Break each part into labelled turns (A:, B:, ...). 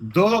A: 2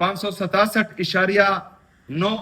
A: 567.9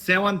A: 7th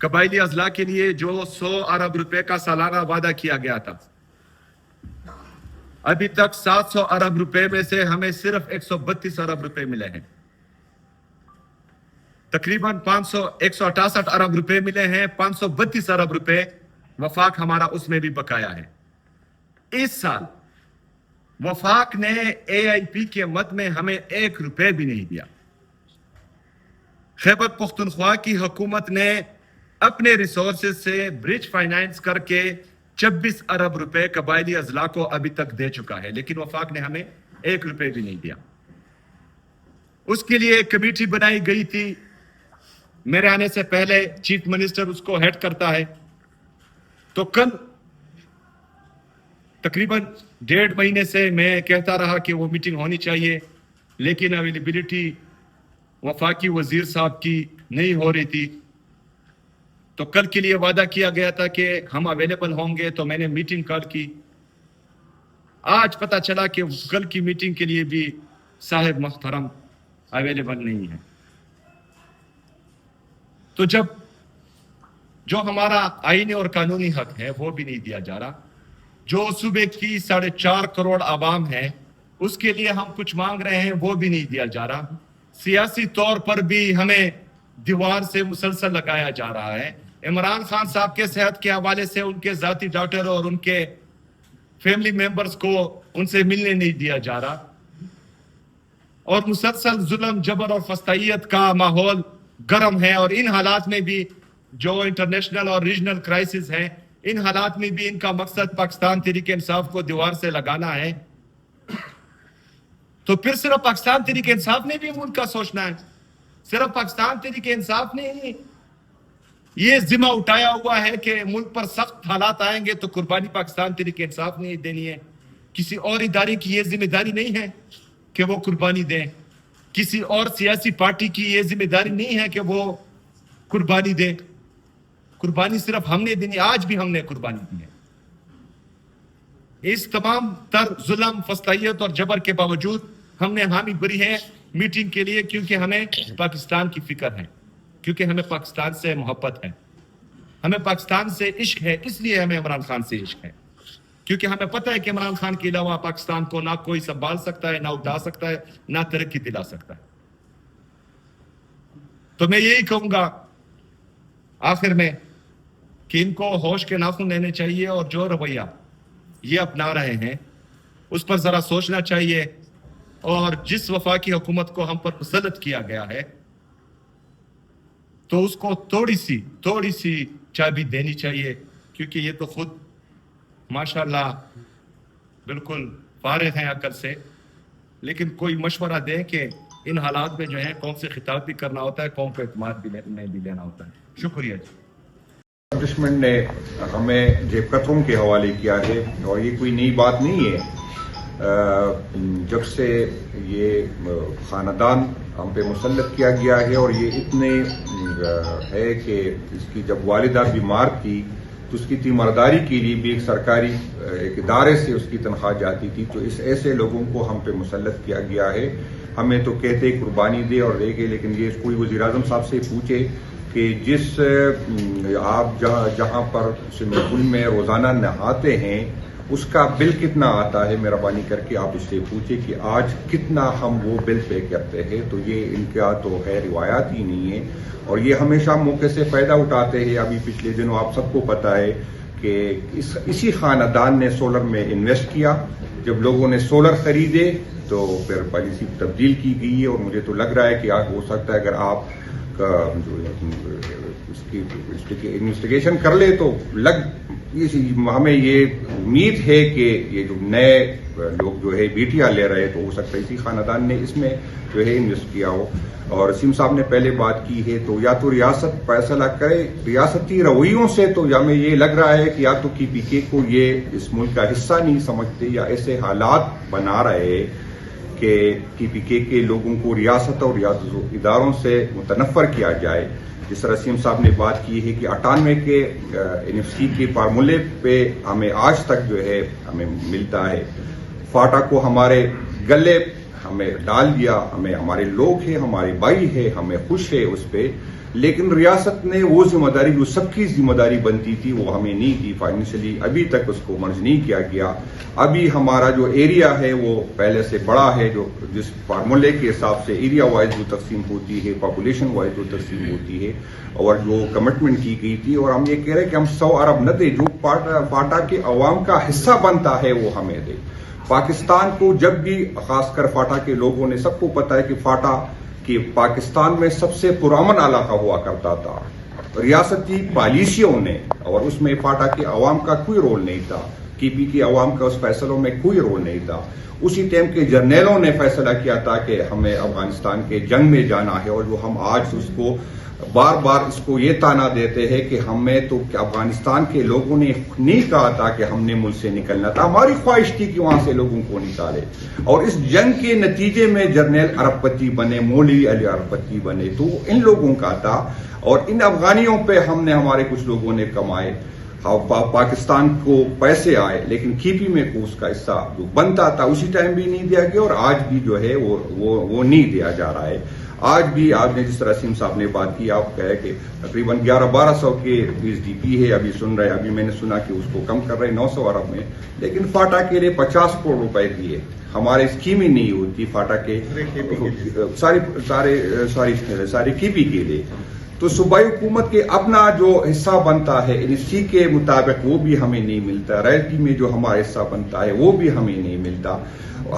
A: قبائلی اضلاع کے لیے جو 100 ارب روپے کا سالانہ وعدہ کیا گیا تھا، ابھی تک 700 ارب روپے میں سے ہمیں صرف 132 ارب روپے ملے ہیں۔ تقریباً 168 ارب روپے ملے ہیں، 532 ارب روپے وفاق ہمارا اس میں بھی بقایا ہے۔ اس سال وفاق نے AIP کے مد میں ہمیں 1 روپے بھی نہیں دیا۔ خیبر پختونخوا کی حکومت نے اپنے ریسورسز سے برج فائنانس کر کے 26 ارب روپے قبائلی اضلاع کو ابھی تک دے چکا ہے، لیکن وفاق نے ہمیں 1 روپے بھی نہیں دیا۔ اس کے لیے ایک کمیٹی بنائی گئی تھی، میرے آنے سے پہلے چیف منسٹر اس کو ہیڈ کرتا ہے۔ تو کل تقریباً 1.5 مہینے سے میں کہتا رہا کہ وہ میٹنگ ہونی چاہیے، لیکن اویلیبلٹی وفاقی وزیر صاحب کی نہیں ہو رہی تھی۔ تو کل کے لیے وعدہ کیا گیا تھا کہ ہم اویلیبل ہوں گے، تو میں نے میٹنگ کال کی۔ آج پتہ چلا کہ کل کی میٹنگ کے لیے بھی صاحب محترم اویلیبل نہیں ہے۔ تو جو ہمارا آئینی اور قانونی حق ہے وہ بھی نہیں دیا جا رہا، جو صوبے کی 4.5 کروڑ عوام ہے اس کے لیے ہم کچھ مانگ رہے ہیں وہ بھی نہیں دیا جا رہا، سیاسی طور پر بھی ہمیں دیوار سے مسلسل لگایا جا رہا ہے۔ عمران خان صاحب کے صحت کے حوالے سے ان کے ذاتی ڈاکٹر اور ان کے فیملی ممبرز کو ان سے ملنے نہیں دیا جا رہا، اور مسلسل ظلم، جبر اور فسطائیت کا ماحول گرم ہے۔ اور ان حالات میں بھی جو انٹرنیشنل اور ریجنل کرائسس ہیں، ان حالات میں بھی ان کا مقصد پاکستان تحریک انصاف کو دیوار سے لگانا ہے۔ تو پھر صرف پاکستان تحریک انصاف نے بھی ملک کا سوچنا ہے، صرف پاکستان تحریک انصاف نے ہی یہ ذمہ اٹھایا ہوا ہے کہ ملک پر سخت حالات آئیں گے تو قربانی پاکستان تحریک انصاف نے ہی دینی ہے۔ کسی اور ادارے کی یہ ذمہ داری نہیں ہے کہ وہ قربانی دیں، کسی اور سیاسی پارٹی کی یہ ذمہ داری نہیں ہے کہ وہ قربانی دیں۔ قربانی صرف ہم نے دینی، آج بھی ہم نے قربانی دی ہے۔ اس تمام تر ظلم، فسطائیت اور جبر کے باوجود ہم نے حامی بری ہے میٹنگ کے لیے، کیونکہ ہمیں پاکستان کی فکر ہے، کیونکہ ہمیں پاکستان سے محبت ہے، ہمیں پاکستان سے عشق ہے، اس لیے ہمیں عمران خان سے عشق ہے، کیونکہ ہمیں پتہ ہے کہ عمران خان کے علاوہ پاکستان کو نہ کوئی سنبھال سکتا ہے، نہ اٹھا سکتا ہے، نہ ترقی دلا سکتا ہے۔ تو میں یہی کہوں گا آخر میں کہ ان کو ہوش کے ناخن لینے چاہیے، اور جو رویہ یہ اپنا رہے ہیں اس پر ذرا سوچنا چاہیے، اور جس وفاقی حکومت کو ہم پر مسلط کیا گیا ہے تو اس کو تھوڑی سی چابی دینی چاہیے، کیونکہ یہ تو خود ماشاءاللہ بالکل فارغ ہیں عقل سے، لیکن کوئی مشورہ دیں کہ ان حالات میں جو ہے قوم سے خطاب بھی کرنا ہوتا ہے، قوم کو اعتماد بھی لینا ہوتا ہے۔ شکریہ جی۔
B: اسٹیبلشمنٹ نے ہمیں جیب کتروں کے حوالے کیا ہے، اور یہ کوئی نئی بات نہیں ہے۔ جب سے یہ خاندان ہم پہ مسلط کیا گیا ہے، اور یہ اتنے ہے کہ اس کی جب والدہ بیمار تھی تو اس کی تیمارداری کے لیے بھی ایک سرکاری ایک ادارے سے اس کی تنخواہ جاتی تھی، تو اس ایسے لوگوں کو ہم پہ مسلط کیا گیا ہے۔ ہمیں تو کہتے قربانی دے اور دے گے، لیکن یہ کوئی وزیر اعظم صاحب سے پوچھے کہ جس آپ جہاں پر سوئمنگ پول میں روزانہ نہاتے ہیں اس کا بل کتنا آتا ہے، مہربانی کر کے آپ اس سے پوچھیں کہ آج کتنا ہم وہ بل پے کرتے ہیں۔ تو یہ ان کا تو ہے روایات ہی نہیں ہے، اور یہ ہمیشہ موقع سے فائدہ اٹھاتے ہیں۔ ابھی پچھلے دنوں آپ سب کو پتہ ہے کہ اسی خاندان نے سولر میں انویسٹ کیا، جب لوگوں نے سولر خریدے تو پھر پالیسی تبدیل کی گئی ہے، اور مجھے تو لگ رہا ہے کہ ہو سکتا ہے اگر آپ اس کی انویسٹیگیشن کر لے تو ہمیں یہ امید ہے کہ یہ جو نئے لوگ جو ہے بیٹیاں لے رہے تو ہو سکتا ہے اسی خاندان نے اس میں جو ہے انویسٹ کیا ہو۔ اور سیم صاحب نے پہلے بات کی ہے، تو یا تو ریاست فیصلہ کرے، ریاستی رویوں سے تو ہمیں یہ لگ رہا ہے کہ یا تو KPK کو یہ اس ملک کا حصہ نہیں سمجھتے، یا ایسے حالات بنا رہے کہ KPK کے لوگوں کو ریاست اور ریاستی اداروں سے متنفر کیا جائے۔ جس طرح سیم صاحب نے بات کی ہے کہ 98 کے NFC کے فارمولے پہ ہمیں آج تک جو ہے ہمیں ملتا ہے، فاٹا کو ہمارے گلے ہمیں ڈال دیا، ہمیں ہمارے لوگ ہیں، ہمارے بھائی ہے، ہمیں خوش ہے اس پہ، لیکن ریاست نے وہ ذمہ داری جو سب کی ذمہ داری بنتی تھی وہ ہمیں نہیں دی فائنینشلی، ابھی تک اس کو مرج نہیں کیا گیا۔ ابھی ہمارا جو ایریا ہے وہ پہلے سے بڑا ہے، جو جس فارمولے کے حساب سے ایریا وائز جو تقسیم ہوتی ہے، پاپولیشن وائز جو تقسیم ہوتی ہے، اور جو کمٹمنٹ کی گئی تھی، اور ہم یہ کہہ رہے ہیں کہ ہم 100 ارب نہ دیں، جو فاٹا کے عوام کا حصہ بنتا ہے وہ ہمیں دے۔ پاکستان کو جب بھی، خاص کر فاٹا کے لوگوں نے، سب کو پتا ہے کہ فاٹا کہ پاکستان میں سب سے پرامن علاقہ ہوا کرتا تھا ریاستی پالیسیوں نے، اور اس میں فاٹا کے عوام کا کوئی رول نہیں تھا، کی پی کے عوام کا اس فیصلوں میں کوئی رول نہیں تھا۔ اسی ٹائم کے جرنیلوں نے فیصلہ کیا تھا کہ ہمیں افغانستان کے جنگ میں جانا ہے، اور جو ہم آج اس کو بار بار اس کو یہ تانا دیتے ہیں کہ ہمیں تو افغانستان کے لوگوں نے نہیں کہا تھا کہ ہم نے ملک سے نکلنا تھا، ہماری خواہش تھی کہ وہاں سے لوگوں کو نکالے، اور اس جنگ کے نتیجے میں جرنیل ارب پتی بنے، مولوی علی ارب پتی بنے، تو ان لوگوں کا تھا، اور ان افغانیوں پہ ہم نے، ہمارے کچھ لوگوں نے کمائے، پاکستان کو پیسے آئے، لیکن کھیپی میں کو اس کا حصہ جو بنتا تھا اسی ٹائم بھی نہیں دیا گیا، اور آج بھی جو ہے وہ نہیں دیا جا رہا ہے۔ آج بھی آپ نے جس طرح سیم صاحب نے بات کی، آپ کہے کہ تقریباً 1100-1200 کے ایس ڈی پی ہے، ابھی سن رہے، ابھی میں نے سنا کہ اس کو کم کر رہے 900 ارب میں، لیکن فاٹا کے لیے 50 کروڑ روپے دیے، ہمارے اسکیم ہی نہیں ہوتی فاٹا کے ساری کھیپی کے لیے، تو صوبائی حکومت کے اپنا جو حصہ بنتا ہے اسی کے مطابق وہ بھی ہمیں نہیں ملتا، رائلٹی میں جو ہمارا حصہ بنتا ہے وہ بھی ہمیں نہیں ملتا،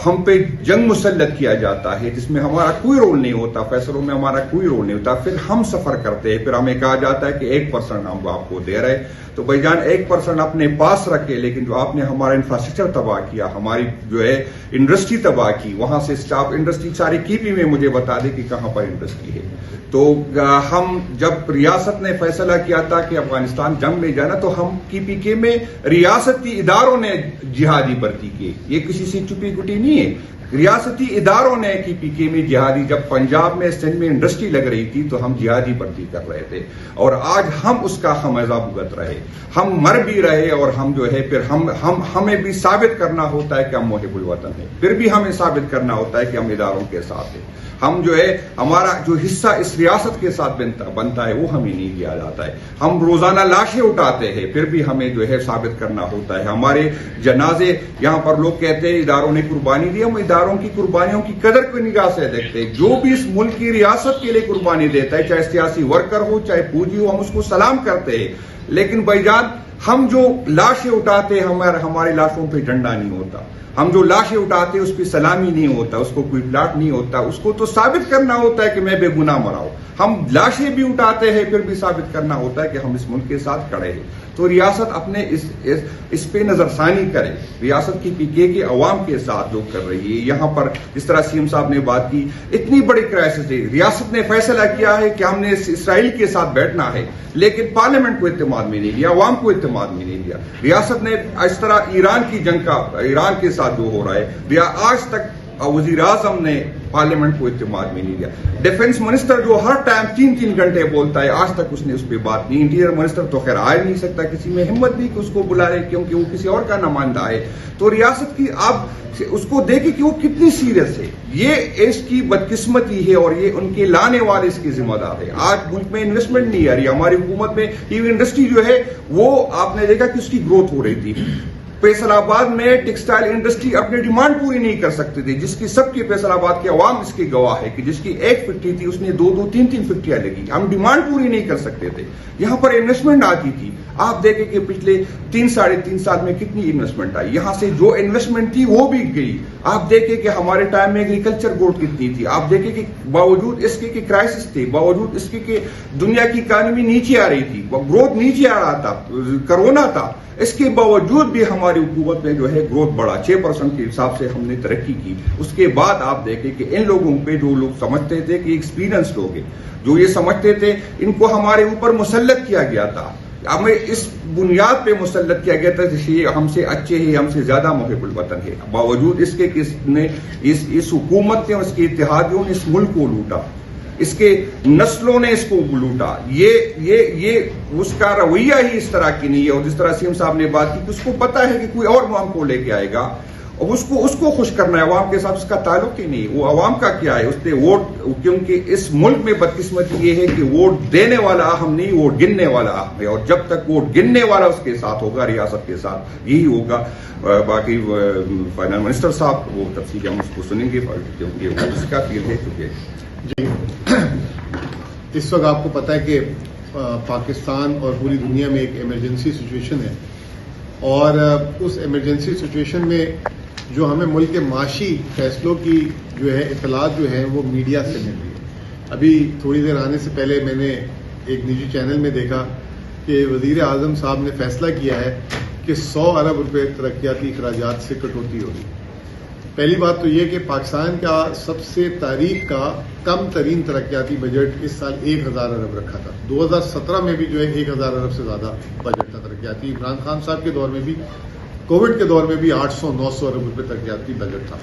B: ہم پہ جنگ مسلط کیا جاتا ہے جس میں ہمارا کوئی رول نہیں ہوتا، فیصلوں میں ہمارا کوئی رول نہیں ہوتا، پھر ہم سفر کرتے ہیں، پھر ہمیں کہا جاتا ہے کہ 1% ہم آپ کو دے رہے، تو بھائی جان 1% اپنے پاس رکھے، لیکن جو آپ نے ہمارا انفراسٹرکچر تباہ کیا، ہماری جو ہے انڈسٹری تباہ کی، وہاں سے اسٹاف انڈسٹری ساری کیپی میں مجھے بتا دے کہ کہاں پر انڈسٹری ہے۔ تو ہم جب ریاست نے فیصلہ کیا تھا کہ افغانستان جنگ میں جانا، تو ہم کی پی کے میں ریاستی اداروں نے جہادی بھرتی کی، یہ کسی سے چھپی گٹی نہیں ہے، ریاستی اداروں نے کی پی کے میں جہادی، جب پنجاب میں سندھ میں انڈسٹری لگ رہی تھی تو ہم جہادی بھرتی کر رہے تھے، اور آج ہم اس کا خمیازہ بھگت رہے، ہم مر بھی رہے، اور ہم جو ہے پھر ہمیں بھی ثابت کرنا ہوتا ہے کہ ہم محب الوطن ہیں، پھر بھی ہمیں ثابت کرنا ہوتا ہے کہ ہم اداروں کے ساتھ ہیں، ہم جو ہے ہمارا جو حصہ اس ریاست کے ساتھ بنتا ہے وہ ہمیں نہیں دیا جاتا ہے، ہم روزانہ لاشیں اٹھاتے ہیں، پھر بھی ہمیں جو ہے ثابت کرنا ہوتا ہے، ہمارے جنازے یہاں پر لوگ کہتے ہیں اداروں نے قربانی دی، ہم اداروں کی قربانیوں کی قدر کو نگاہ سے دیکھتے ہیں، جو بھی اس ملک کی ریاست کے لیے قربانی دیتا ہے، چاہے سیاسی ورکر ہو چاہے پوجی ہو، ہم اس کو سلام کرتے ہیں، لیکن بھائی جان ہم جو لاشیں اٹھاتے ہیں ہماری لاشوں پہ ڈنڈا نہیں ہوتا، ہم جو لاشیں اٹھاتے ہیں اس پہ سلامی نہیں ہوتا، اس کو کوئی پلاٹ نہیں ہوتا، اس کو تو ثابت کرنا ہوتا ہے کہ میں بے گناہ مرا ہوں، ہم لاشیں بھی اٹھاتے ہیں پھر بھی ثابت کرنا ہوتا ہے کہ ہم اس ملک کے ساتھ کھڑے ہیں۔ تو ریاست اپنے اس پہ نظر ثانی کرے، ریاست کی پی کے عوام کے ساتھ جو کر رہی ہے، یہاں پر جس طرح سی ایم صاحب نے بات کی، اتنی بڑی کرائسس ہے، ریاست نے فیصلہ کیا ہے کہ ہم نے اسرائیل کے ساتھ بیٹھنا ہے، لیکن پارلیمنٹ کو اعتماد میں نہیں لیا، عوام کو اعتماد میں نہیں لیا، ریاست نے اس طرح ایران کی جنگ کا، ایران کے ساتھ جو ہو رہا ہے، آج تک وزیر اعظم نے پارلیمنٹ کو اعتماد میں نہیں لیا، ڈیفنس منسٹر جو ہر ٹائم 3 گھنٹے بولتا ہے، آج تک اس نے اس پہ بات نہیں، انٹیریئر منسٹر تو خیر آ نہیں سکتا، کسی میں ہمت نہیں کہ اس کو بلا رہے کیونکہ وہ کسی اور کا نمائندہ ہے، تو ریاست کی آپ اس کو دیکھیں کہ وہ کتنی سیریس ہے، یہ اس کی بدقسمتی ہے، اور یہ ان کے لانے والے اس کی ذمہ دار ہے۔ آج ملک میں انویسٹمنٹ نہیں آ رہی، ہماری حکومت میں ٹی وی انڈسٹری جو ہے وہ آپ نے دیکھا کہ اس کی گروتھ ہو رہی تھی، فیصل آباد میں ٹیکسٹائل انڈسٹری اپنی ڈیمانڈ پوری نہیں کر سکتی تھی، جس کی سب کی فیصل آباد کے عوام اس کی گواہ ہے کہ جس کی ایک فیکٹری تھی اس نے 2 3 فیکٹریاں لگی، ہم ڈیمانڈ پوری نہیں کر سکتے تھے، یہاں پر انویسٹمنٹ آتی تھی، آپ دیکھیں کہ پچھلے 3-3.5 سال میں کتنی انویسٹمنٹ آئی، یہاں سے جو انویسٹمنٹ تھی وہ بھی گئی، آپ دیکھیں کہ ہمارے ٹائم میں ایگریکلچر گروتھ کتنی تھی، آپ دیکھیں کہ باوجود اس کے کہ کرائسس تھے، باوجود اس کے کہ دنیا کی اکانومی نیچے آ رہی تھی، گروتھ نیچے آ رہا تھا، کرونا تھا، اس کے باوجود بھی ہماری حکومت میں جو ہے گروتھ بڑھا، 6% کے حساب سے ہم نے ترقی کی۔ اس کے بعد آپ دیکھیں کہ ان لوگوں پہ جو لوگ سمجھتے تھے کہ ایکسپیرینس لوگ ہیں، جو یہ سمجھتے تھے ان کو ہمارے اوپر مسلط کیا گیا تھا، ہمیں اس بنیاد پہ مسلط کیا گیا تھا کہ یہ ہم سے اچھے ہیں، ہم سے زیادہ محب الوطن ہے، باوجود اس کے کہ اس حکومت نے اور اس کے اتحادیوں نے اس ملک کو لوٹا، اس کے نسلوں نے اس کو لوٹا، یہ اس کا رویہ ہی اس طرح کی نہیں ہے، اور جس طرح سیم صاحب نے بات کی کہ اس کو پتا ہے کہ کوئی اور ہم کو لے کے آئے گا، اب اس کو خوش کرنا ہے، عوام کے ساتھ اس کا تعلق ہی نہیں. وہ عوام کا کیا ہے؟ اس نے ووٹ، کیونکہ اس ملک میں بدقسمتی یہ ہے کہ ووٹ دینے والا اہم نہیں، ووٹ گننے والا اہم ہے، اور جب تک ووٹ گننے والا اس کے ساتھ ہوگا، ریاست کے ساتھ یہی ہوگا. باقی فائنانس منسٹر صاحب وہ تفصیل ہم اس کو سنیں گے کیونکہ وہ اس کا فیل ہے.
C: جی، اس وقت آپ کو پتہ ہے کہ پاکستان اور پوری دنیا میں ایک ایمرجنسی سچویشن ہے، اور اس ایمرجنسی سچویشن میں جو ہمیں ملک کے معاشی فیصلوں کی جو ہے اطلاعات جو ہیں وہ میڈیا سے مل رہی ہے. ابھی تھوڑی دیر آنے سے پہلے میں نے ایک نجی چینل میں دیکھا کہ وزیر اعظم صاحب نے فیصلہ کیا ہے کہ 100 ارب روپے ترقیاتی اخراجات سے کٹوتی ہوگی. پہلی بات تو یہ کہ پاکستان کا سب سے تاریخ کا کم ترین ترقیاتی بجٹ اس سال 1000 ارب رکھا تھا. 2017 میں بھی جو ہے 1000 ارب سے زیادہ بجٹ تھا ترقیاتی. عمران خان صاحب کے دور میں بھی، کووڈ کے دور میں بھی 800-900 ارب روپے ترقیاتی بجٹ تھا.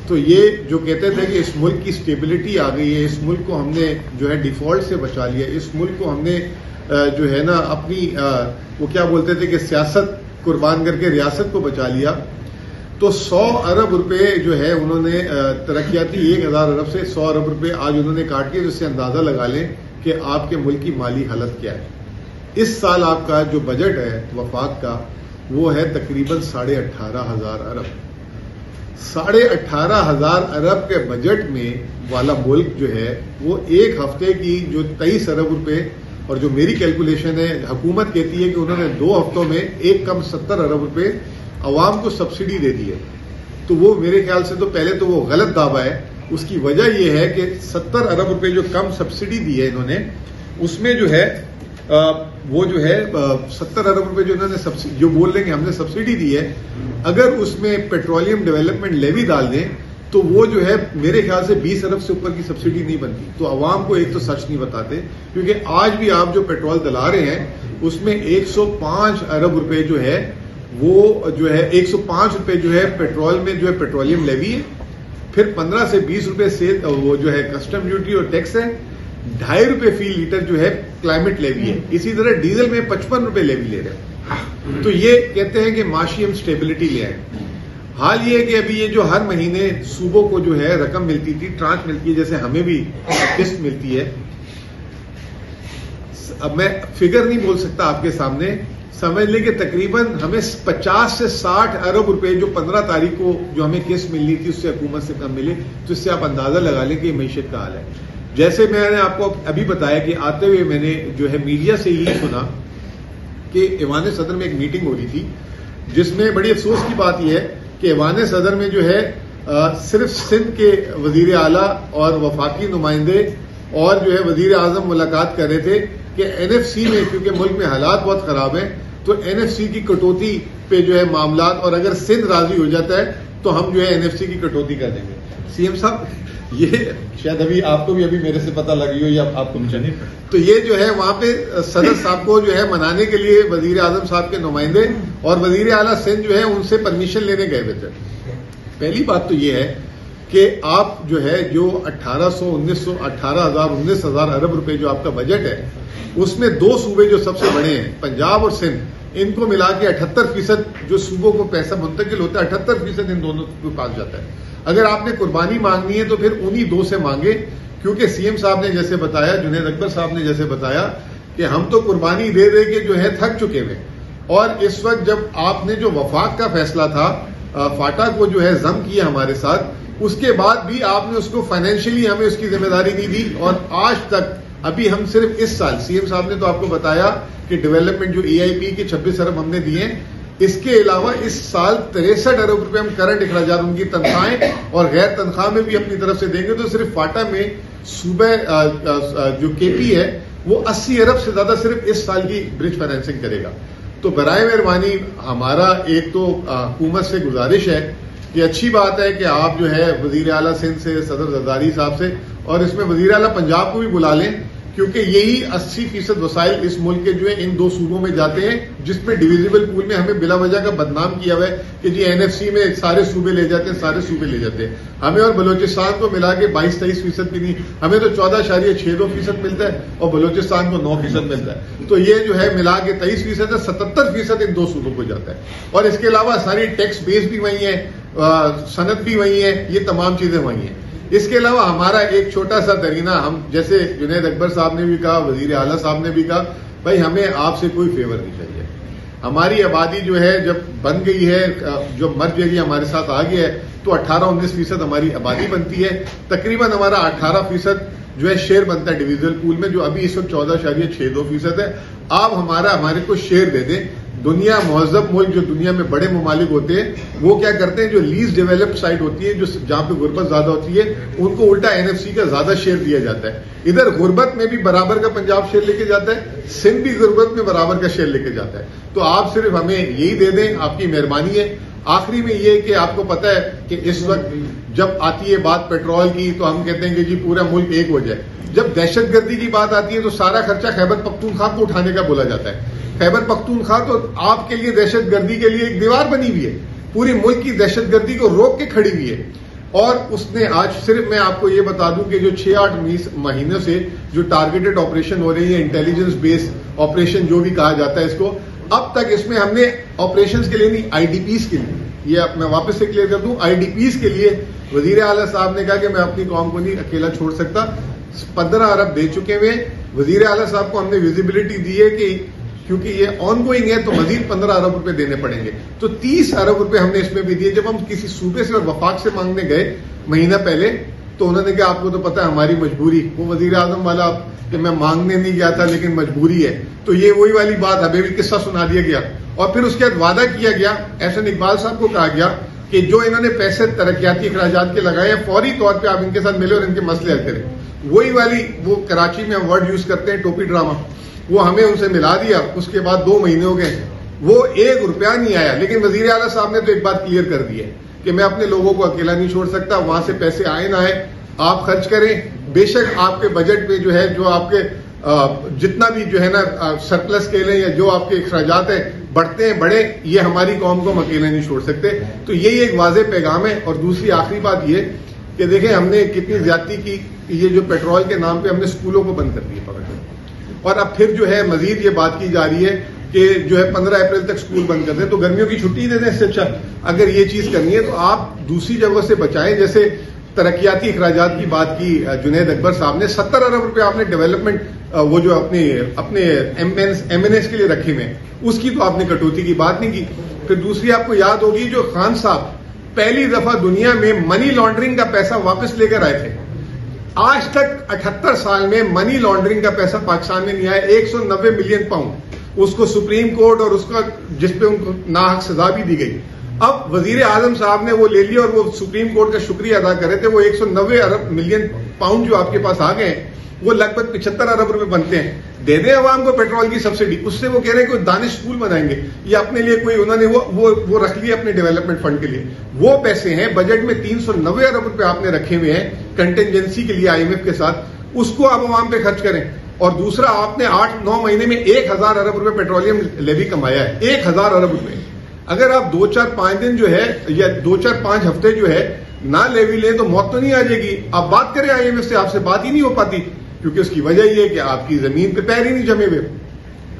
C: تو یہ جو کہتے تھے کہ اس ملک کی سٹیبلٹی آ گئی ہے، اس ملک کو ہم نے جو ہے ڈیفالٹ سے بچا لیا، اس ملک کو ہم نے جو ہے نا اپنی وہ کیا بولتے تھے کہ سیاست قربان کر کے ریاست کو بچا لیا. تو 100 ارب روپے جو ہے انہوں نے ترقیاتی 1000 ارب سے 100 ارب روپے آج انہوں نے کاٹ کے، جس سے اندازہ لگا لیں کہ آپ کے ملک کی مالی حالت کیا ہے. اس سال آپ کا جو بجٹ ہے وفاق کا وہ ہے تقریباً 18,500 ارب. 18,500 ارب کے بجٹ میں والا ملک جو ہے وہ ایک ہفتے کی جو 23 ارب روپے، اور جو میری کیلکولیشن ہے حکومت کہتی ہے کہ انہوں نے 2 ہفتوں میں ایک کم 70 ارب روپے عوام کو سبسڈی دے دی ہے. تو وہ میرے خیال سے تو پہلے تو وہ غلط دعویٰ ہے. اس کی وجہ یہ ہے کہ 70 ارب روپے جو کم سبسڈی دی ہے انہوں نے، اس میں جو ہے وہ جو ہے 70 ارب روپے جو انہوں نے جو بول رہے ہیں کہ ہم نے سبسڈی دی ہے، اگر اس میں پیٹرولیم ڈیولپمنٹ لیوی ڈال دیں تو وہ جو ہے میرے خیال سے 20 ارب سے اوپر کی سبسڈی نہیں بنتی. تو عوام کو ایک تو سچ نہیں بتاتے، کیونکہ آج بھی آپ جو پیٹرول دلا رہے ہیں اس میں 105 ارب روپے جو ہے وہ جو ہے 105 روپے جو ہے پیٹرول میں جو ہے پیٹرولیم لیوی ہے، پھر 15 سے 20 روپے سے وہ جو ہے کسٹم ڈیوٹی اور ٹیکس ہے، 2.5 روپے فی لیٹر جو ہے کلائمیٹ لیوی ہے. اسی طرح ڈیزل میں 55 روپے لیوی لے رہے ہیں. تو یہ کہتے ہیں کہ معاشی ہم سٹیبلٹی لے آئیں. حال یہ ہے کہ ابھی یہ جو ہر مہینے صوبوں کو جو ہے رقم ملتی تھی، ٹرانچ ملتی ہے، جیسے ہمیں بھی قسط ملتی ہے. اب میں فگر نہیں بول سکتا آپ کے سامنے، سمجھ لیں کہ تقریباً ہمیں 50 سے 60 ارب روپے جو 15 تاریخ کو جو ہمیں قسط ملنی تھی اس سے حکومت سے کم ملے. تو اس سے آپ اندازہ لگا لیں کہ یہ معیشت کا حال ہے. جیسے میں نے آپ کو ابھی بتایا کہ آتے ہوئے میں نے جو ہے میڈیا سے یہ سنا کہ ایوان صدر میں ایک میٹنگ ہو رہی تھی، جس میں بڑی افسوس کی بات یہ ہے کہ ایوان صدر میں جو ہے صرف سندھ کے وزیر اعلیٰ اور وفاقی نمائندے اور جو ہے وزیر اعظم ملاقات کر رہے تھے کہ NFC میں، کیونکہ ملک میں حالات بہت خراب ہیں، تو NFC کی کٹوتی پہ جو ہے معاملات، اور اگر سندھ راضی ہو جاتا ہے تو ہم جو ہے NFC کی کٹوتی کر دیں گے. CM صاحب یہ شاید ابھی آپ کو بھی ابھی میرے سے پتہ لگی ہو یا آپ کو نہیں، تو یہ جو ہے وہاں پہ صدر صاحب کو جو ہے منانے کے لیے وزیر اعظم صاحب کے نمائندے اور وزیر اعلیٰ سندھ جو ہے ان سے پرمیشن لینے گئے ہوئے تھے. پہلی بات تو یہ ہے کہ آپ جو ہے جو 19,000 ارب روپے جو آپ کا بجٹ ہے، اس میں 2 صوبے جو سب سے بڑے ہیں پنجاب اور سندھ، ان کو ملا کے 78% جو صوبوں کو پیسہ منتقل ہوتا ہے 78% ان دونوں کے پاس جاتا ہے. اگر آپ نے قربانی مانگنی ہے تو پھر انہی 2 سے مانگے، کیونکہ CM صاحب نے جیسے بتایا، جنید اکبر صاحب نے جیسے بتایا کہ ہم تو قربانی دے دے کے جو ہے تھک چکے ہوئے. اور اس وقت جب آپ نے جو وفاق کا فیصلہ تھا، فاٹا کو جو ہے ضم کیا ہمارے ساتھ، اس کے بعد بھی آپ نے اس کو فائنینشلی ہمیں اس کی ذمہ داری نہیں دی. اور آج تک ابھی ہم صرف اس سال CM صاحب نے تو آپ کو بتایا کہ ڈیولپمنٹ جو EIP کے 26 ارب ہم نے دیے ہیں، اس کے علاوہ اس سال 63 ارب روپے ہم کرنٹ اخراجات ان کی تنخواہیں اور غیر تنخواہ میں بھی اپنی طرف سے دیں گے. تو صرف فاٹا میں صوبہ جو KP ہے وہ 80 ارب سے زیادہ صرف اس سال کی برج فائنینسنگ کرے گا. تو برائے مہربانی ہمارا ایک تو حکومت سے گزارش ہے کہ اچھی بات ہے کہ آپ جو ہے وزیر اعلیٰ سندھ سے، صدر زرداری صاحب سے، اور اس میں وزیر اعلیٰ پنجاب کو بھی بلا لیں کیونکہ یہی 80% وسائل اس ملک کے جو ہے ان 2 صوبوں میں جاتے ہیں، جس میں ڈویزیبل پول میں ہمیں بلا وجہ کا بدنام کیا ہوا ہے کہ جی NFC میں سارے صوبے لے جاتے ہیں، ہمیں اور بلوچستان کو ملا کے 22-23% بھی نہیں، ہمیں تو 14.62% ملتا ہے اور بلوچستان کو 9% ملتا ہے، تو یہ جو ہے ملا کے 23% ہے، 77% ان 2 صوبوں کو جاتا ہے، اور اس کے علاوہ ساری ٹیکس بیس بھی وہی ہے، صنعت بھی وہی ہے، یہ تمام چیزیں وہی ہیں۔ اس کے علاوہ ہمارا ایک چھوٹا سا درینہ، ہم جیسے جنید اکبر صاحب نے بھی کہا، وزیر اعلیٰ صاحب نے بھی کہا، بھائی ہمیں آپ سے کوئی فیور نہیں چاہیے۔ ہماری آبادی جو ہے جب بن گئی ہے، جو مرج ایریا ہمارے ساتھ آ گیا ہے، تو 18-19% ہماری آبادی بنتی ہے، تقریباً ہمارا 18% جو ہے شیئر بنتا ہے ڈویژنل پول میں، جو ابھی اس وقت 14.62% ہے۔ آپ ہمارے کو شیئر دے دیں۔ دنیا مہذب ملک جو دنیا میں بڑے ممالک ہوتے ہیں وہ کیا کرتے ہیں، جو لیسٹ ڈیولپڈ سائٹ ہوتی ہے، جو جہاں پہ غربت زیادہ ہوتی ہے، ان کو الٹا NFC کا زیادہ شیئر دیا جاتا ہے۔ ادھر غربت میں بھی برابر کا پنجاب شیئر لے کے جاتا ہے، سندھ بھی غربت میں برابر کا شیئر لے کے جاتا ہے۔ تو آپ صرف ہمیں یہی دے دیں، آپ کی مہربانی ہے۔ آخری میں یہ کہ آپ کو پتہ ہے کہ اس وقت جب آتی ہے بات پیٹرول کی تو ہم کہتے ہیں کہ جی پورا ملک ایک ہو جائے، جب دہشت گردی کی بات آتی ہے تو سارا خرچہ خیبر پختونخوا کو اٹھانے کا بولا جاتا ہے۔ خیبر پختونخوا تو آپ کے لیے دہشت گردی کے لیے ایک دیوار بنی ہوئی ہے، پوری ملک کی دہشت گردی کو روک کے کھڑی ہوئی ہے، اور اس نے آج صرف میں آپ کو یہ بتا دوں کہ جو 6-8 مہینوں سے جو ٹارگیٹڈ آپریشن ہو رہی ہے، انٹیلیجنس بیس آپریشن جو بھی کہا جاتا ہے اس کو، اب تک اس میں ہم نے آپریشنز کے لیے نہیں، IDPs کے لیے، یہ میں واپس سے کلیئر کر دوں، IDPs کے لیے وزیر اعلیٰ صاحب نے کہا کہ میں اپنی قوم کو نہیں اکیلا چھوڑ سکتا، 15 ارب دے چکے ہوئے۔ وزیر اعلیٰ صاحب کو ہم نے ویزیبلٹی دی ہے کہ کیونکہ یہ آن گوئنگ ہے تو مزید 15 ارب روپے دینے پڑیں گے، تو 30 ارب روپے ہم نے اس میں بھی دیے۔ جب ہم کسی صوبے سے اور وفاق سے مانگنے گئے مہینہ پہلے تو انہوں نے کہا آپ کو تو پتا ہے ہماری مجبوری، وہ وزیر اعظم والا کہ میں مانگنے نہیں گیا تھا لیکن مجبوری ہے، تو یہ وہی والی بات ہمیں بھی قصہ سنا دیا گیا۔ اور پھر اس کے بعد وعدہ کیا گیا، احسن اقبال صاحب کو کہا گیا کہ جو انہوں نے پیسے ترقیاتی اخراجات کے لگائے ہیں فوری طور پہ آپ ان کے ساتھ ملے اور ان کے مسئلے حل کریں۔ وہی والی وہ کراچی میں ہم ورڈ یوز کرتے ہیں ٹوپی ڈرامہ، وہ ہمیں ان سے ملا دیا۔ اس کے بعد 2 مہینے ہو گئے، وہ 1 روپیہ نہیں آیا، لیکن وزیر اعلیٰ صاحب نے تو ایک بات کلیئر کر دی ہے کہ میں اپنے لوگوں کو اکیلا نہیں چھوڑ سکتا، وہاں سے پیسے آئے نہ آئے آپ خرچ کریں، بے شک آپ کے بجٹ پہ جو ہے جو آپ کے جتنا بھی جو ہے نا سرپلس کے لیں یا جو آپ کے اخراجات ہیں بڑھتے ہیں بڑھے، یہ ہماری قوم کو ہم اکیلے نہیں چھوڑ سکتے۔ تو یہی ایک واضح پیغام ہے۔ اور دوسری آخری بات یہ کہ دیکھیں ہم نے کتنی زیادتی کی، یہ جو پیٹرول کے نام پہ ہم نے اسکولوں کو بند کر دیا پکڑ کر، اور اب پھر جو ہے مزید یہ بات کی جا رہی ہے کہ جو ہے 15 اپریل تک اسکول بند کر دیں، تو گرمیوں کی چھٹی دے دیں۔ اس سے اچھا اگر یہ چیز کرنی ہے تو آپ دوسری جگہوں سے بچائیں، جیسے ترقیاتی اخراجات کی بات کی جنید اکبر صاحب نے، 70 ارب روپے آپ نے ڈیولپمنٹ وہ جو اپنے MNS کے لیے رکھے ہوئے ہیں، اس کی تو آپ نے کٹوتی کی بات نہیں کی۔ پھر دوسری آپ کو یاد ہوگی جو خان صاحب پہلی دفعہ دنیا میں منی لانڈرنگ کا پیسہ واپس لے کر آئے تھے، آج تک 78 سال میں منی لانڈرنگ کا پیسہ پاکستان میں نہیں آیا، 190 ملین پاؤنڈ، اس کو سپریم کورٹ اور اس کا جس پہ ان کو ناحق سزا بھی دی گئی۔ اب وزیر اعظم صاحب نے وہ لے لیا اور وہ سپریم کورٹ کا شکریہ ادا کر رہے تھے، وہ 190 ملین پاؤنڈ جو آپ کے پاس آ گئے ہیں وہ لگ بھگ 75 ارب روپے بنتے ہیں، دے دیں عوام کو پیٹرول کی سبسڈی، اس سے وہ کہہ رہے ہیں کوئی دانش اسکول بنائیں گے یا اپنے لیے کوئی انہوں نے وہ رکھ لیا اپنے ڈیولپمنٹ فنڈ کے لیے، وہ پیسے ہیں بجٹ میں 390 ارب روپے آپ نے رکھے ہوئے ہیں کنٹینجنسی کے لیے IMF کے ساتھ، اس کو آپ عوام پہ خرچ کریں۔ اور دوسرا آپ نے 8-9 مہینے میں 1000 ارب روپے پیٹرولیم لیوی کمایا ہے، 1000 ارب روپے۔ اگر آپ 2-4-5 دن جو ہے یا 2-4-5 ہفتے جو ہے نہ لیوی لیں تو موت تو نہیں آ جائے گی۔ آپ بات کریں IMF سے، آپ سے بات ہی نہیں ہو پاتی، کیونکہ اس کی وجہ یہ ہے کہ آپ کی زمین پہ پیر ہی نہیں جمے ہوئے،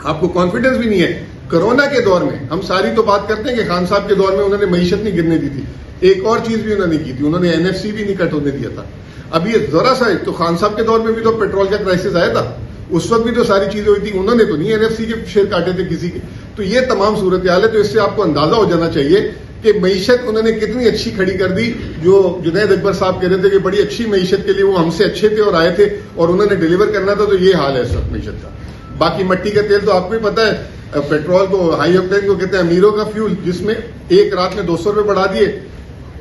C: آپ کو کانفیڈنس بھی نہیں ہے۔ کرونا کے دور میں ہم ساری تو بات کرتے ہیں کہ خان صاحب کے دور میں انہوں نے معیشت نہیں گرنے دی تھی، ایک اور چیز بھی انہوں نے کی تھی، انہوں نے NFC بھی نہیں کٹ ہونے دیا تھا۔ اب یہ ذرا سا تو خان صاحب کے دور میں بھی تو پیٹرول کا کرائسس آیا تھا، اس وقت بھی تو ساری چیزیں ہوئی تھی، انہوں نے تو نہیں NFC کے شیئر کاٹے تھے کسی کے۔ تو یہ تمام صورتحال ہے، تو اس سے آپ کو اندازہ ہو جانا چاہیے کہ معیشت انہوں نے کتنی اچھی کھڑی کر دی۔ جو جنید اکبر صاحب کہہ رہے تھے کہ بڑی اچھی معیشت کے لیے وہ ہم سے اچھے تھے اور آئے تھے اور انہوں نے ڈیلیور کرنا تھا، تو یہ حال ہے اس وقت معیشت کا۔ باقی مٹی کا تیل تو آپ کو ہی پتا ہے، پیٹرول کو ہائی آکٹین کو کہتے ہیں امیروں کا فیول، جس میں ایک رات میں 200 روپے بڑھا دیے،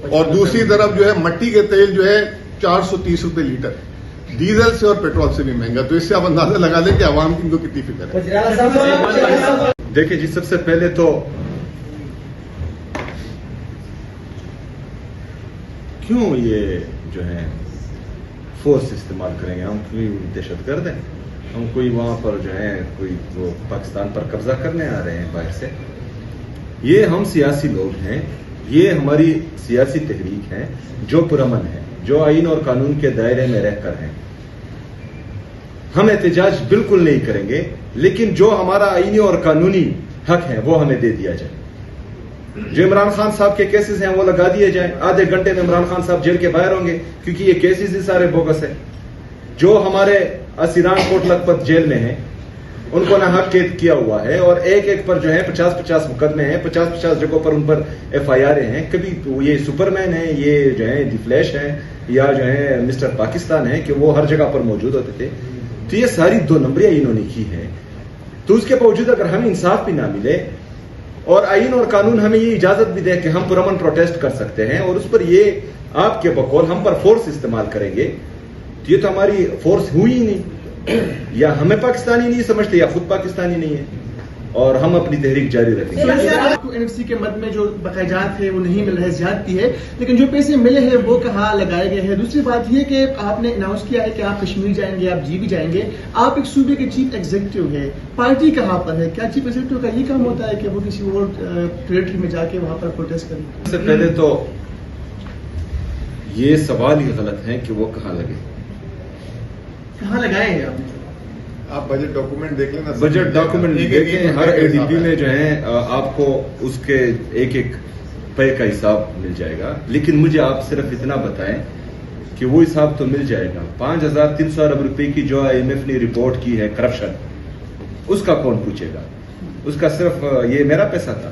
C: اور دوسری طرف جو ہے مٹی کے تیل جو ہے 430 روپے لیٹر، ڈیزل سے اور پیٹرول سے بھی مہنگا۔ تو اس سے آپ اندازہ لگا لیں کہ عوام کی ان کو کتنی فکر ہے۔
D: دیکھیں جی، سب سے پہلے تو کیوں یہ جو ہے فورس استعمال کریں گے، ہم کیوں دہشت گرد ہیں؟ ہم کوئی وہاں پر جو ہے کوئی وہ پاکستان پر قبضہ کرنے آ رہے ہیں باہر سے. یہ ہم سیاسی لوگ ہیں, یہ ہماری سیاسی تحریک ہے جو پرامن ہے, جو آئین اور قانون کے دائرے میں رہ کر ہیں. ہم احتجاج بالکل نہیں کریں گے, لیکن جو ہمارا آئینی اور قانونی حق ہے وہ ہمیں دے دیا جائے. جو عمران خان صاحب کے کیسز ہیں وہ لگا دیے جائیں. آدھے گھنٹے میں عمران خان صاحب جیل کے باہر ہوں گے, کیونکہ یہ کیسز ہی سارے بوگس ہیں. جو ہمارے اسیران کوٹ لکھپت جیل میں ہیں ان کو ناحق قید کیا ہوا ہے, اور ایک ایک پر جو ہے 50-50 مقدمے ہیں, 50-50 جگہوں پر ان پر FIR ہیں. کبھی یہ سپر مین ہیں, یہ جو ہے دی فلیش ہیں, یا جو ہے مسٹر پاکستان ہیں کہ وہ ہر جگہ پر موجود ہوتے تھے. تو یہ ساری 2 نمبریاں انہوں نے کی ہیں. تو اس کے باوجود اگر ہمیں انصاف بھی نہ ملے اور آئین اور قانون ہمیں یہ اجازت بھی دے کہ ہم پرامن پروٹیسٹ کر سکتے ہیں, اور اس پر یہ آپ کے بقول ہم پر فورس استعمال کریں گے, تو یہ تو ہماری فورس ہوئی ہی نہیں. یا ہمیں پاکستانی نہیں سمجھتے یا خود پاکستانی نہیں ہے, اور ہم اپنی تحریک جاری رکھیں گے.
E: آپ کو NFC کے مد میں جو بقاجات ہے وہ نہیں مل رہے, زیادتی ہے, لیکن جو پیسے ملے ہیں وہ کہاں لگائے گئے ہیں. دوسری بات یہ کہ آپ نے اناؤنس کیا ہے کہ آپ کشمیر جائیں گے, آپ بھی جائیں گے. آپ ایک صوبے کے چیف ایگزیکٹو ہے, پارٹی کہاں پر ہے؟ کیا چیف ایگزیکٹو کا یہ کام ہوتا ہے کہ وہ کسی اور ٹریٹری میں جا کے وہاں پر پروٹیسٹ کریں؟
D: سب سے پہلے تو یہ سوال ہی غلط ہے کہ وہ کہاں لگے.
E: کہاں لگائے ہیں
C: آپ بجٹ ڈاکومنٹ دیکھ لیں نا.
D: بجٹ ڈاکومنٹ دیکھیں, ہر ADB میں جو ہے آپ کو اس کے ایک ایک پے کا حساب مل جائے گا. لیکن مجھے آپ صرف اتنا بتائیں کہ وہ حساب تو مل جائے گا. 5,300 ارب روپے کی جو IMF نے رپورٹ کی ہے کرپشن, اس کا کون پوچھے گا؟ اس کا صرف یہ میرا پیسہ تھا,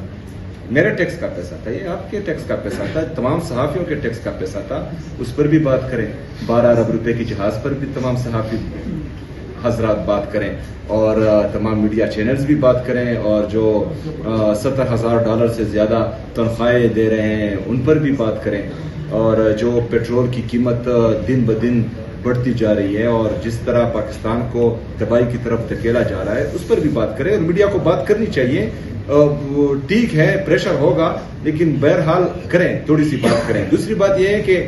D: میرے ٹیکس کا پیسہ تھا, یہ آپ کے ٹیکس کا پیسہ تھا, تمام صحافیوں کے ٹیکس کا پیسہ تھا. اس پر بھی بات کریں. 12 ارب روپے کی جہاز پر بھی تمام صحافی حضرات بات کریں, اور تمام میڈیا چینلز بھی بات کریں, اور جو $70,000 سے زیادہ تنخواہیں دے رہے ہیں ان پر بھی بات کریں, اور جو پیٹرول کی قیمت دن بدن بڑھتی جا رہی ہے اور جس طرح پاکستان کو تباہی کی طرف دھکیلا جا رہا ہے اس پر بھی بات کریں. اور میڈیا کو بات کرنی چاہیے. ٹھیک ہے پریشر ہوگا, لیکن بہرحال کریں, تھوڑی سی بات کریں. دوسری بات یہ ہے کہ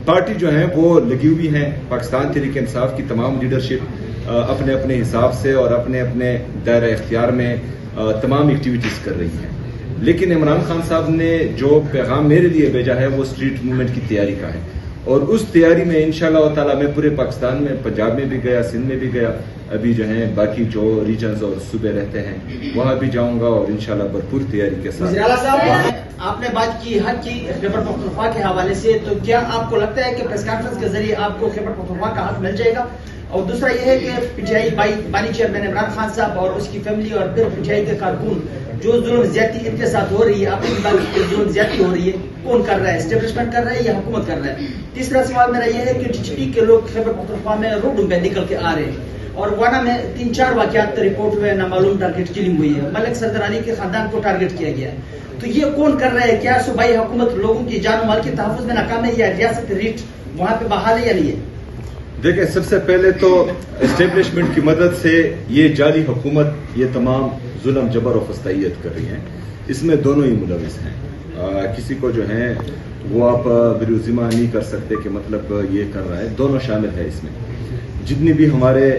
D: پارٹی جو ہے وہ لگی ہوئی ہیں, پاکستان تحریک انصاف کی تمام لیڈرشپ اپنے اپنے حساب سے اور اپنے اپنے دائرہ اختیار میں تمام ایکٹیویٹیز کر رہی ہیں. لیکن عمران خان صاحب نے جو پیغام میرے لیے بھیجا ہے وہ اسٹریٹ موومنٹ کی تیاری کا ہے, اور اس تیاری میں انشاءاللہ تعالی میں پورے پاکستان میں, پنجاب میں بھی گیا, سندھ میں بھی گیا, ابھی جو ہیں باقی جو ریجنز اور صوبے رہتے ہیں وہاں بھی جاؤں گا, اور انشاءاللہ بھرپور تیاری کے ساتھ.
F: آپ نے بات کی حق کی خیبر پختونخوا کے حوالے سے, تو کیا آپ کو لگتا ہے کہ پریس کانفرنس کے ذریعے آپ کو خیبر پختونخوا کا حق مل جائے گا؟ اور دوسرا یہ ہے کہ PTI بانی چیئرمین عمران خان صاحب اور اس کی فیملی اور پھر PTI کے کارکن جو ظلم زیادتی ان کے ساتھ ہو رہی ہے, آپ کی بات کی ظلم زیادتی ہو رہی ہے, کون کر رہا ہے؟ اسٹیبلشمنٹ کر رہا ہے یا حکومت کر رہا ہے؟ تیسرا سوال میرا یہ ہے کہ TTP کے لوگ خیبر پختونخوا میں روڈوں پہ نکل کے آ رہے ہیں, اور وانا میں 3-4 واقعات رپورٹ ہوئے, نامعلوم ٹارگیٹ کلنگ ہوئی ہے, ملک صدر علی کے خاندان کو ٹارگیٹ کیا گیا ہے. تو یہ کون کر رہا ہے؟ کیا صوبائی حکومت لوگوں کی جان و مال کے تحفظ میں ناکام ہے, یا ریاست ریٹ وہاں پہ بحال ہے یا نہیں ہے؟
D: دیکھیں, سب سے پہلے تو اسٹیبلشمنٹ کی مدد سے یہ جعلی حکومت یہ تمام ظلم جبر و فستائیت کر رہی ہے. اس میں دونوں ہی ملوث ہیں. کسی کو جو ہے وہ آپ بروزمہ نہیں کر سکتے کہ مطلب یہ کر رہا ہے, دونوں شامل ہے اس میں. جتنی بھی ہمارے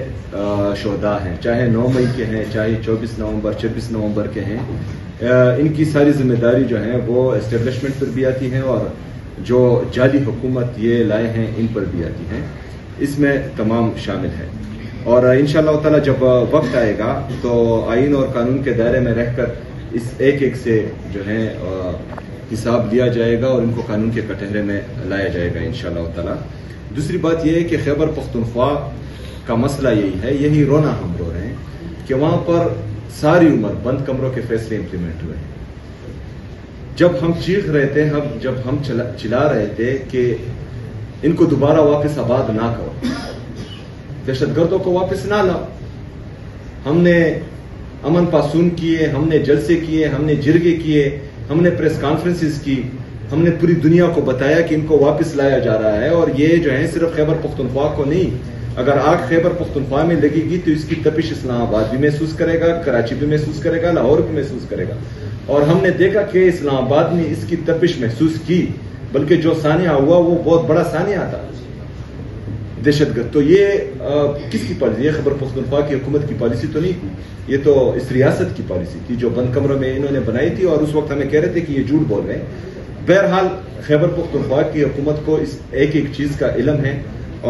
D: شہداء ہیں, چاہے 9 مئی کے ہیں, چاہے 24 نومبر 26 نومبر کے ہیں, ان کی ساری ذمہ داری جو ہے وہ اسٹیبلشمنٹ پر بھی آتی ہے, اور جو جعلی حکومت یہ لائے ہیں ان پر بھی آتی ہیں. اس میں تمام شامل ہے. اور انشاءاللہ تعالی جب وقت آئے گا تو آئین اور قانون کے دائرے میں رہ کر اس ایک ایک سے جو ہے حساب لیا جائے گا, اور ان کو قانون کے کٹہرے میں لایا جائے گا انشاءاللہ تعالی. دوسری بات یہ ہے کہ خیبر پختونخوا کا مسئلہ یہی ہے, یہی رونا ہم رو رہے ہیں کہ وہاں پر ساری عمر بند کمروں کے فیصلے امپلیمنٹ ہوئے ہیں. جب ہم چیخ رہے تھے, جب ہم چلا رہے تھے کہ ان کو دوبارہ واپس آباد نہ کرو, دہشت گردوں کو واپس نہ لاؤ, ہم نے امن پاسون کیے, ہم نے جلسے کیے, ہم نے جرگے کیے, ہم نے پریس کانفرنسز کی, ہم نے پوری دنیا کو بتایا کہ ان کو واپس لایا جا رہا ہے. اور یہ جو ہے صرف خیبر پختونخوا کو نہیں, اگر آگ خیبر پختونخوا میں لگے گی تو اس کی تپش اسلام آباد بھی محسوس کرے گا, کراچی بھی محسوس کرے گا, لاہور بھی محسوس کرے گا. اور ہم نے دیکھا کہ اسلام آباد نے اس کی تپش محسوس کی, بلکہ جو سانحہ ہوا وہ بہت بڑا سانحہ تھا. دہشت گرد. تو یہ کس کی پالیسی؟ یہ خیبر پختونخوا کی حکومت کی پالیسی تو نہیں تھی, یہ تو اس ریاست کی پالیسی تھی جو بند کمروں میں انہوں نے بنائی تھی, اور اس وقت ہمیں کہہ رہے تھے کہ یہ جھوٹ بول رہے ہیں. بہرحال خیبر پختونخوا کی حکومت کو اس ایک ایک چیز کا علم ہے,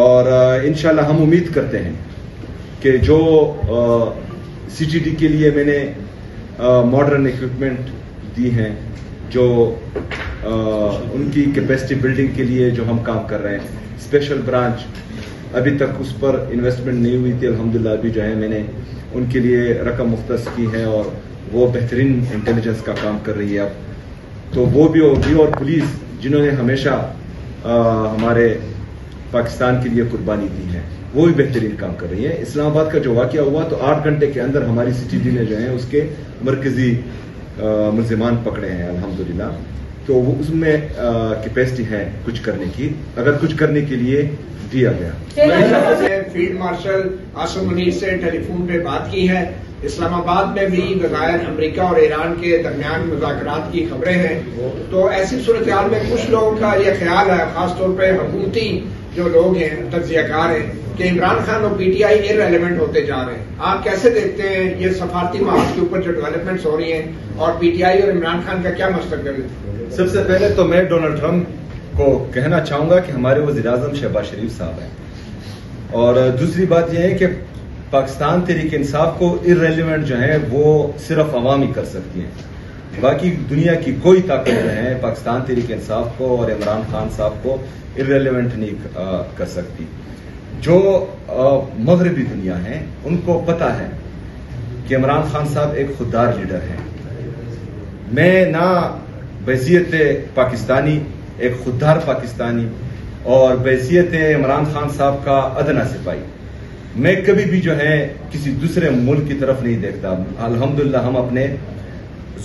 D: اور انشاءاللہ ہم امید کرتے ہیں کہ جو سی ٹی ڈی کے لیے میں نے ماڈرن ایکوپمنٹ دی ہیں, جو ان کی کیپیسٹی بلڈنگ کے لیے جو ہم کام کر رہے ہیں, اسپیشل برانچ ابھی تک اس پر انویسٹمنٹ نہیں ہوئی تھی, الحمدللہ ابھی جو ہے میں نے ان کے لیے رقم مختص کی ہے, اور وہ بہترین انٹیلیجنس کا کام کر رہی ہے اب. تو وہ بھی ہوگی, اور پولیس جنہوں نے ہمیشہ ہمارے پاکستان کے لیے قربانی دی ہے, وہ بھی بہترین کام کر رہی ہے. اسلام آباد کا جو واقعہ ہوا تو 8 گھنٹے کے اندر ہماری سی ٹی ڈی نے جو ہے اس کے مرکزی ملزمان پکڑے ہیں الحمدللہ. تو وہ اس میں کیپیسٹی ہے کچھ کرنے کی, اگر کچھ کرنے کے لیے دیا گیا.
G: فیلڈ مارشل عاصم منیر سے ٹیلی فون پہ بات کی ہے. اسلام آباد میں بھی بظاہر امریکہ اور ایران کے درمیان مذاکرات کی خبریں ہیں. تو ایسی صورتحال میں کچھ لوگوں کا یہ خیال ہے, خاص طور پہ حکومتی جو لوگ ہیں, تجزیہ کار ہیں, کہ عمران خان اور پی ٹی آئی ارریلیونٹ ہوتے جا رہے ہیں. آپ کیسے دیکھتے ہیں یہ سفارتی معاہدے کے اوپر جو ڈیولپمنٹس ہو رہی ہیں, اور پی ٹی آئی اور عمران خان کا کیا مستقبل ہے؟
D: سب سے پہلے تو میں ڈونلڈ ٹرمپ کو کہنا چاہوں گا کہ ہمارے وزیر اعظم شہباز شریف صاحب ہیں, اور دوسری بات یہ ہے کہ پاکستان تحریک انصاف کو ارریلیونٹ جو ہے وہ صرف عوام ہی کر سکتی ہیں, باقی دنیا کی کوئی طاقت جو ہے پاکستان تحریک انصاف کو اور عمران خان صاحب کو ارریلیونٹ نہیں کر سکتی. جو مغربی دنیا ہے ان کو پتا ہے کہ عمران خان صاحب ایک خوددار لیڈر ہیں. میں نہ بحیثیت پاکستانی ایک خوددار پاکستانی اور بحیثیت عمران خان صاحب کا ادنا سپاہی میں کبھی بھی جو ہے کسی دوسرے ملک کی طرف نہیں دیکھتا. الحمدللہ ہم اپنے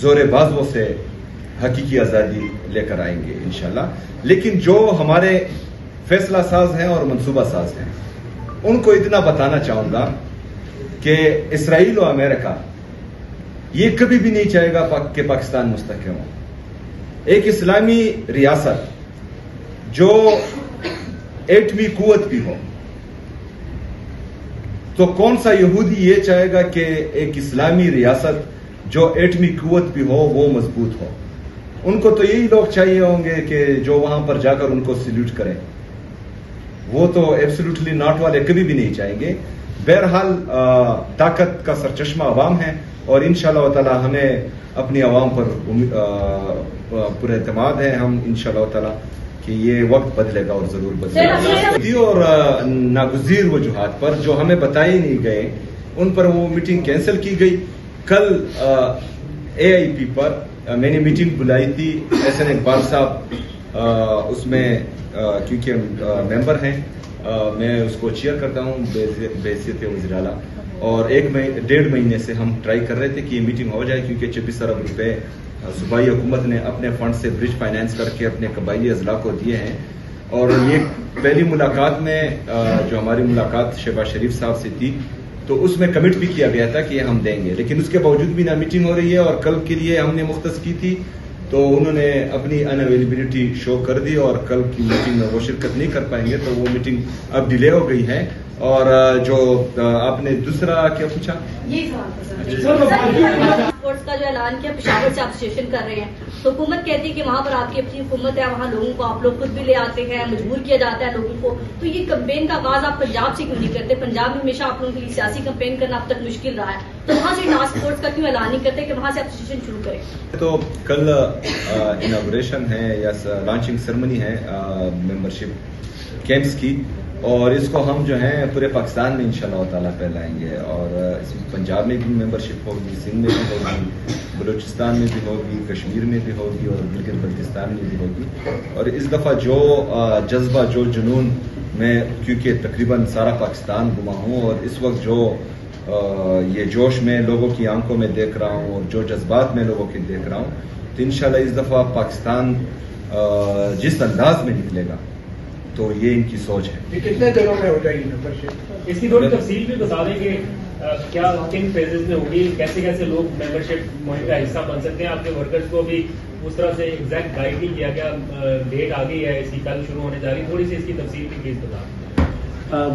D: زور بازو سے حقیقی آزادی لے کر آئیں گے انشاءاللہ. لیکن جو ہمارے فیصلہ ساز ہیں اور منصوبہ ساز ہیں ان کو اتنا بتانا چاہوں گا کہ اسرائیل و امریکہ یہ کبھی بھی نہیں چاہے گا کہ پاکستان مستحکم ہو. ایک اسلامی ریاست جو ایٹمی قوت بھی ہو, تو کون سا یہودی یہ چاہے گا کہ ایک اسلامی ریاست جو ایٹمی قوت بھی ہو وہ مضبوط ہو؟ ان کو تو یہی لوگ چاہیے ہوں گے کہ جو وہاں پر جا کر ان کو سیلیوٹ کریں. وہ تو ایبسولوٹلی ناٹ والے کبھی بھی نہیں چاہیں گے. بہرحال طاقت کا سرچشمہ عوام ہے, اور انشاءاللہ تعالی ہمیں اپنی عوام پر پورا اعتماد ہے. ہم انشاءاللہ تعالی کہ یہ وقت بدلے گا اور ضرور بدلے گا. اور ناگزیر وجوہات پر جو ہمیں بتائے نہیں گئے ان پر وہ میٹنگ کینسل کی گئی. کل اے آئی پی پر میں نے میٹنگ بلائی تھی, احسن اقبال صاحب اس میں کیونکہ ممبر ہیں, میں اس کو چیئر کرتا ہوں بحیثیت وزیر اعلیٰ, اور 1.5 مہینے سے ہم ٹرائی کر رہے تھے کہ یہ میٹنگ ہو جائے, کیونکہ 26 ارب روپے صوبائی حکومت نے اپنے فنڈ سے برج فائنانس کر کے اپنے قبائلی اضلاع کو دیے ہیں. اور یہ پہلی ملاقات میں جو ہماری ملاقات شہباز شریف صاحب سے تھی تو اس میں کمٹ بھی کیا گیا تھا کہ یہ ہم دیں گے, لیکن اس کے باوجود بھی نہ میٹنگ ہو رہی ہے. اور کل کے لیے ہم نے مختص کی تھی تو انہوں نے اپنی ان اویلیبلٹی شو کر دی, اور کل کی میٹنگ میں وہ شرکت نہیں کر پائیں گے, تو وہ میٹنگ اب ڈیلے ہو گئی ہے. اور جو آپ نے دوسرا کیا پوچھا,
H: اسپورٹس کا جو اعلان کیا پشاور سے آپ اسٹیشن کر رہے ہیں, تو حکومت کہتی ہے کہ وہاں پر آپ کی اپنی حکومت ہے, وہاں لوگوں کو آپ لوگ خود بھی لے آتے ہیں, مجبور کیا جاتا ہے لوگوں کو. تو یہ کمپین کا آغاز آپ پنجاب سے کیوں نہیں کرتے؟ پنجاب میں ہمیشہ آپ لوگوں کے لیے سیاسی کمپین کرنا اب تک مشکل رہا ہے, تو وہاں سے ٹاسک فورس کا کیوں اعلان نہیں کرتے کہ وہاں سے آپ اسٹیشن شروع کریں؟
D: تو کل اناگوریشن ہے یا لانچنگ سرمنی ہے ممبرشپ کیمپس کی, اور اس کو ہم جو ہیں پورے پاکستان میں انشاءاللہ تعالیٰ پھیلائیں گے. اور اس میں پنجاب میں بھی ممبرشپ ہوگی, سندھ میں بھی ہوگی, بلوچستان میں بھی ہوگی, کشمیر میں بھی ہوگی, اور گلگت بلتستان میں بھی ہوگی. اور اس دفعہ جو جذبہ جو جنون میں, کیونکہ تقریباً سارا پاکستان گھما ہوں, اور اس وقت جو یہ جوش میں لوگوں کی آنکھوں میں دیکھ رہا ہوں, اور جو جذبات میں لوگوں کے دیکھ رہا ہوں, تو انشاءاللہ اس دفعہ پاکستان جس انداز میں نکلے گا تو یہ ان کی سوچ ہے.
G: یہ کتنے دنوں میں ہو جائے گی ممبرشپ؟
I: اس کی تھوڑی تفصیل بھی بتا دیں کہ کیا کن فیزز میں ہوگی, کیسے کیسے لوگ ممبرشپ مہم کا حصہ بن سکتے ہیں. آپ کے ورکرز کو بھی اس طرح سے ایگزیکٹ گائیڈ نہیں کیا گیا, ڈیٹ آ گئی ہے اس کی, کل شروع ہونے جا رہی, تھوڑی سی اس کی تفصیل بھی پلیز بتا دیں.